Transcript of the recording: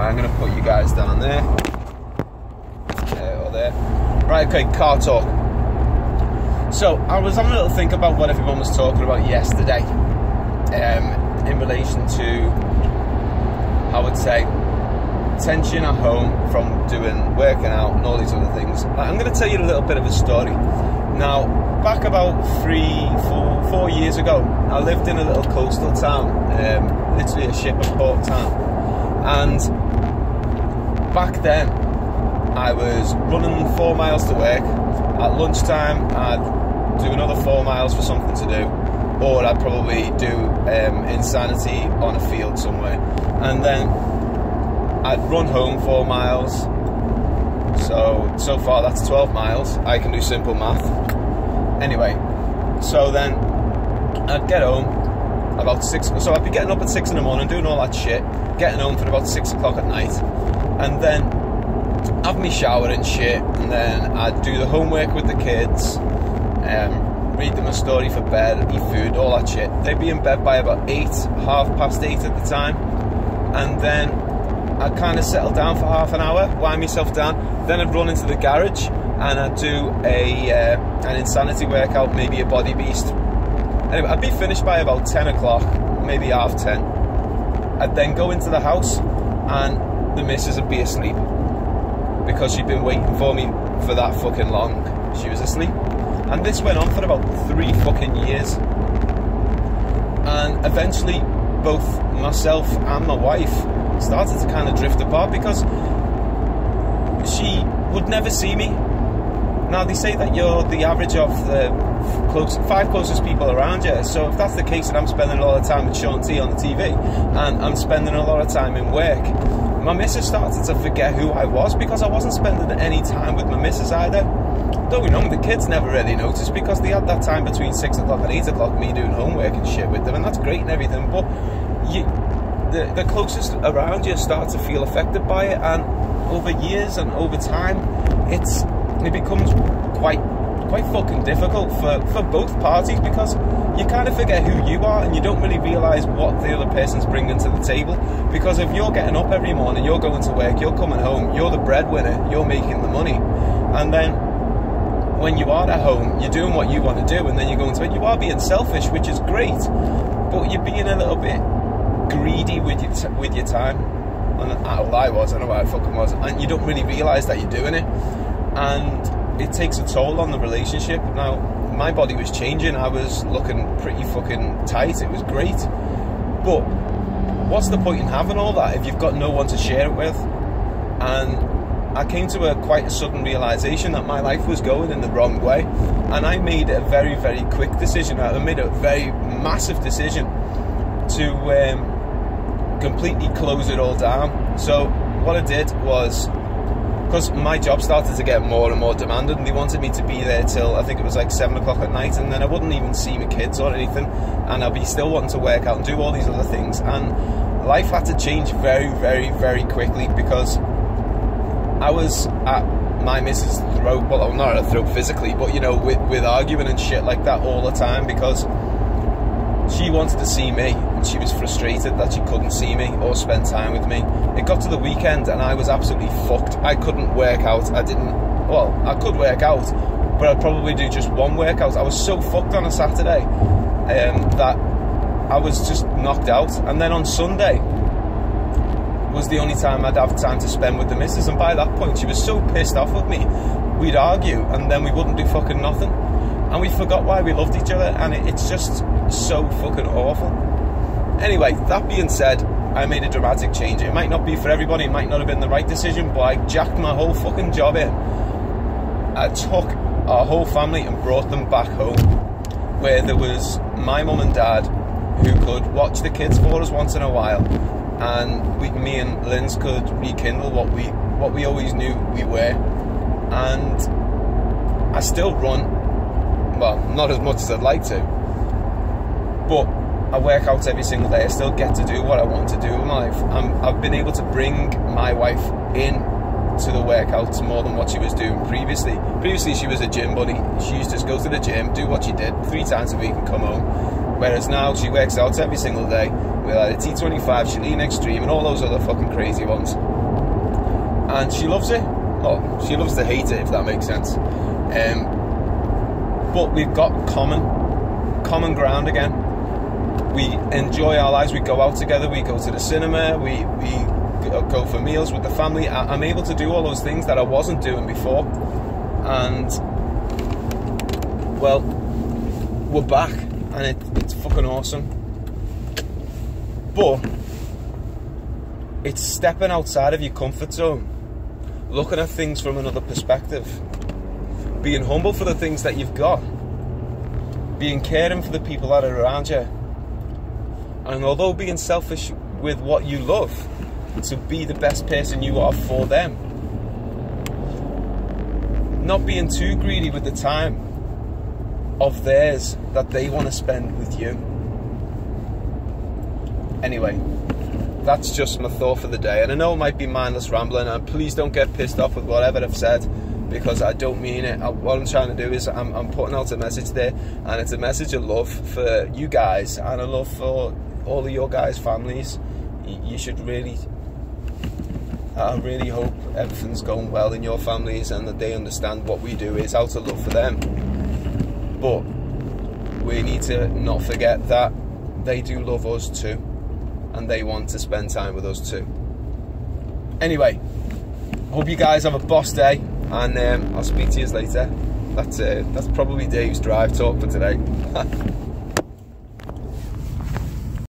I'm going to put you guys down there. Or there. Right, okay, car talk. So, I was having a little think about what everyone was talking about yesterday. In relation to, I would say, tension at home from working out and all these other things. I'm going to tell you a little bit of a story. Now, back about 4 years ago, I lived in a little coastal town, literally a ship and port town. And back then, I was running 4 miles to work. At lunchtime, I'd do another 4 miles for something to do, or I'd probably do Insanity on a field somewhere. And then I'd run home 4 miles. So far that's 12 miles. I can do simple math. Anyway, so then I'd get home about 6. So I'd be getting up at 6 in the morning, doing all that shit, getting home for about 6 o'clock at night, and then have me shower and shit, and then I'd do the homework with the kids, read them a story for bed, eat food, all that shit. They'd be in bed by about 8, 8:30 at the time, and then I'd kind of settle down for half an hour, wind myself down, then I'd run into the garage and I'd do an Insanity workout, maybe a body beast. Anyway, I'd be finished by about 10 o'clock, maybe 10:30. I'd then go into the house and the missus would be asleep, because she'd been waiting for me for that fucking long. She was asleep. And this went on for about 3 fucking years. And eventually, both myself and my wife started to kind of drift apart, because she would never see me. Now, they say that you're the average of the 5 closest people around you. So if that's the case, and I'm spending a lot of time with Sean T on the TV, and I'm spending a lot of time in work, my missus started to forget who I was, because I wasn't spending any time with my missus either. Don't we know, the kids never really noticed, because they had that time between 6 o'clock and 8 o'clock, me doing homework and shit with them, and that's great and everything, but the closest around you start to feel affected by it, and over years and over time, it becomes quite fucking difficult for both parties, because you kind of forget who you are, and you don't really realise what the other person's bringing to the table. Because if you're getting up every morning, you're going to work, you're coming home, you're the breadwinner, you're making the money, and then when you are at home, you're doing what you want to do, and then you're going to bed, you are being selfish, which is great, but you're being a little bit greedy with your time. And I was, I know I fucking was, and you don't really realise that you're doing it, and it takes a toll on the relationship. Now, my body was changing, I was looking pretty fucking tight, it was great, but what's the point in having all that if you've got no one to share it with? And I came to quite a sudden realisation that my life was going in the wrong way, and I made a very, very quick decision. I made a very massive decision to completely close it all down. So what I did was, because my job started to get more and more demanded, and they wanted me to be there till, I think it was like 7 o'clock at night, and then I wouldn't even see my kids or anything, and I'd be still wanting to work out and do all these other things, and life had to change very, very, very quickly, because I was at my missus' throat, well, not at her throat physically, but, you know, with arguing and shit like that all the time, because she wanted to see me, and she was frustrated that she couldn't see me or spend time with me. It got to the weekend, and I was absolutely fucked. I couldn't work out. I could work out, but I'd probably do just one workout. I was so fucked on a Saturday that I was just knocked out. And then on Sunday was the only time I'd have time to spend with the missus, and by that point she was so pissed off with me, we'd argue, and then we wouldn't do fucking nothing, and we forgot why we loved each other, and it's just so fucking awful. Anyway, that being said, I made a dramatic change. It might not be for everybody, it might not have been the right decision, but I jacked my whole fucking job in. I took our whole family and brought them back home, where there was my mum and dad who could watch the kids for us once in a while, and me and Linz could rekindle what we always knew we were. And I still run, well, not as much as I'd like to, but I work out every single day. I still get to do what I want to do in my life. I've been able to bring my wife in to the workouts more than what she was doing previously. Previously she was a gym buddy. She used to just go to the gym, do what she did 3 times a week and come home. Whereas now she works out every single day, with like the T25, Chalene Extreme, and all those other fucking crazy ones. And she loves it. Well, she loves to hate it, if that makes sense. But we've got common ground again. We enjoy our lives. We go out together. We go to the cinema. We go for meals with the family. I'm able to do all those things that I wasn't doing before. And, well, we're back. And it's fucking awesome. But it's stepping outside of your comfort zone. Looking at things from another perspective. Being humble for the things that you've got. Being caring for the people that are around you. And although being selfish with what you love, to be the best person you are for them. Not being too greedy with the time of theirs that they want to spend with you. Anyway, that's just my thought for the day. And I know it might be mindless rambling, and please don't get pissed off with whatever I've said, because I don't mean it. What I'm trying to do is I'm putting out a message there, and it's a message of love for you guys, and a love for all of your guys' families. You should really, I really hope everything's going well in your families, and that they understand what we do is out of love for them. But we need to not forget that they do love us too, and they want to spend time with us too. Anyway, hope you guys have a boss day, and I'll speak to you later. That's probably Dave's drive talk for today.